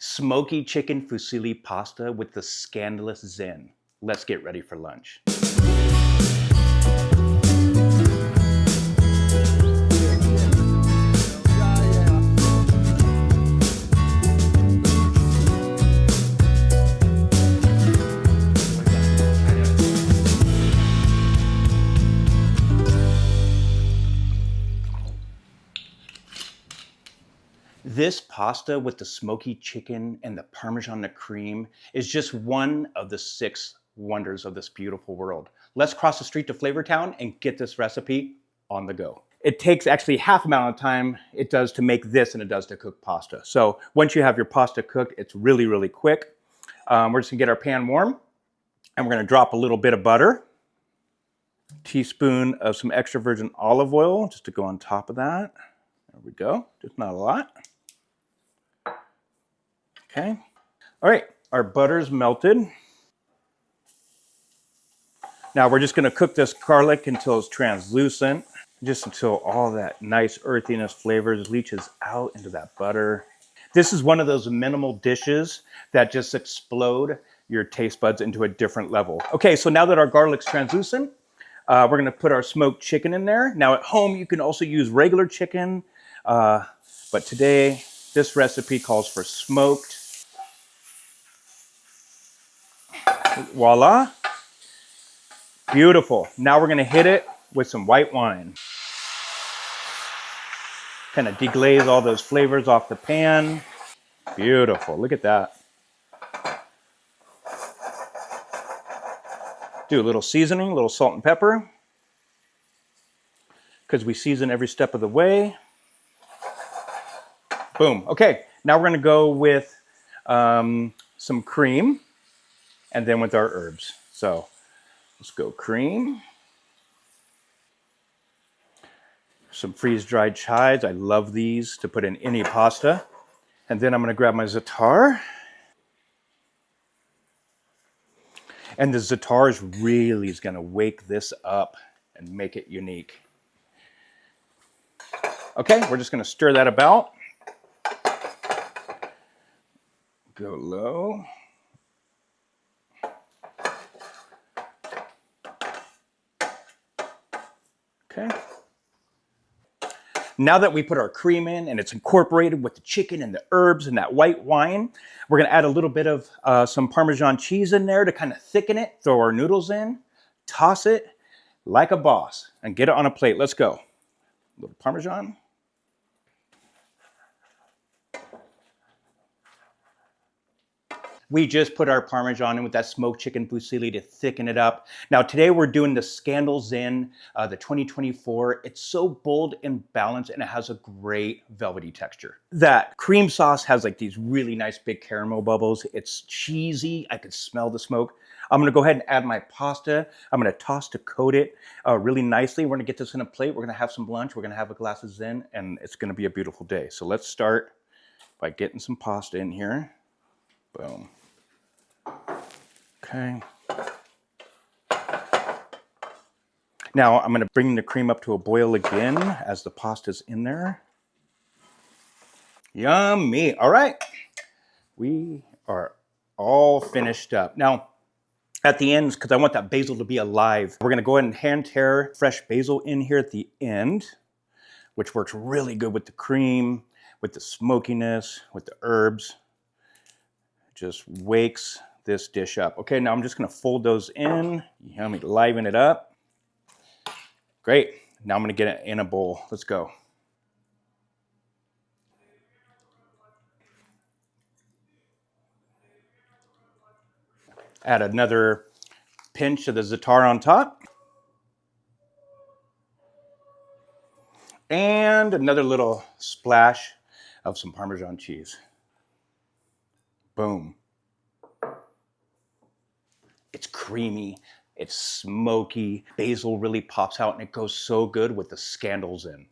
Smoky chicken fusilli pasta with the scandalous zen. Let's get ready for lunch. This pasta with the smoky chicken and the Parmesan cream is just one of the 6 wonders of this beautiful world. Let's cross the street to Flavortown and get this recipe on the go. It takes actually half the amount of time it does to make this than it does to cook pasta. So once you have your pasta cooked, it's really, really quick. We're just gonna get our pan warm and we're gonna drop a little bit of butter, teaspoon of some extra virgin olive oil just to go on top of that. There we go, just not a lot. Okay, all right, our butter's melted. Now we're just gonna cook this garlic until it's translucent, just until all that nice earthiness flavors leaches out into that butter. This is one of those minimal dishes that just explode your taste buds into a different level. Okay, so now that our garlic's translucent, we're gonna put our smoked chicken in there. Now at home, you can also use regular chicken, but today, this recipe calls for smoked. Voila. Beautiful. Now we're going to hit it with some white wine. Kind of deglaze all those flavors off the pan. Beautiful. Look at that. Do a little seasoning, a little salt and pepper, because we season every step of the way. Boom. Okay, now we're going to go with some cream and then with our herbs. So let's go cream. Some freeze-dried chives. I love these to put in any pasta. And then I'm going to grab my za'atar. And the za'atar is going to wake this up and make it unique. Okay, we're just going to stir that about. Go low. Okay. Now that we put our cream in and it's incorporated with the chicken and the herbs and that white wine, we're gonna add a little bit of some Parmesan cheese in there to kind of thicken it, throw our noodles in, toss it like a boss, and get it on a plate. Let's go. A little Parmesan. We just put our Parmesan in with that smoked chicken fusilli to thicken it up. Now today we're doing the Scandal Zen, the 2024. It's so bold and balanced and it has a great velvety texture. That cream sauce has like these really nice big caramel bubbles. It's cheesy, I can smell the smoke. I'm gonna go ahead and add my pasta. I'm gonna toss to coat it really nicely. We're gonna get this in a plate. We're gonna have some lunch. We're gonna have a glass of Zen and it's gonna be a beautiful day. So let's start by getting some pasta in here. Boom. Okay. Now I'm going to bring the cream up to a boil again as the pasta's in there. Yummy. All right. We are all finished up. Now, at the end, because I want that basil to be alive, we're going to go ahead and hand tear fresh basil in here at the end, which works really good with the cream, with the smokiness, with the herbs. Just wakes this dish up. Okay, now I'm just gonna fold those in. Yummy, liven it up. Great, now I'm gonna get it in a bowl. Let's go. Add another pinch of the za'atar on top. And another little splash of some Parmesan cheese. Boom. It's creamy, it's smoky, basil really pops out and it goes so good with the Scandal Zen.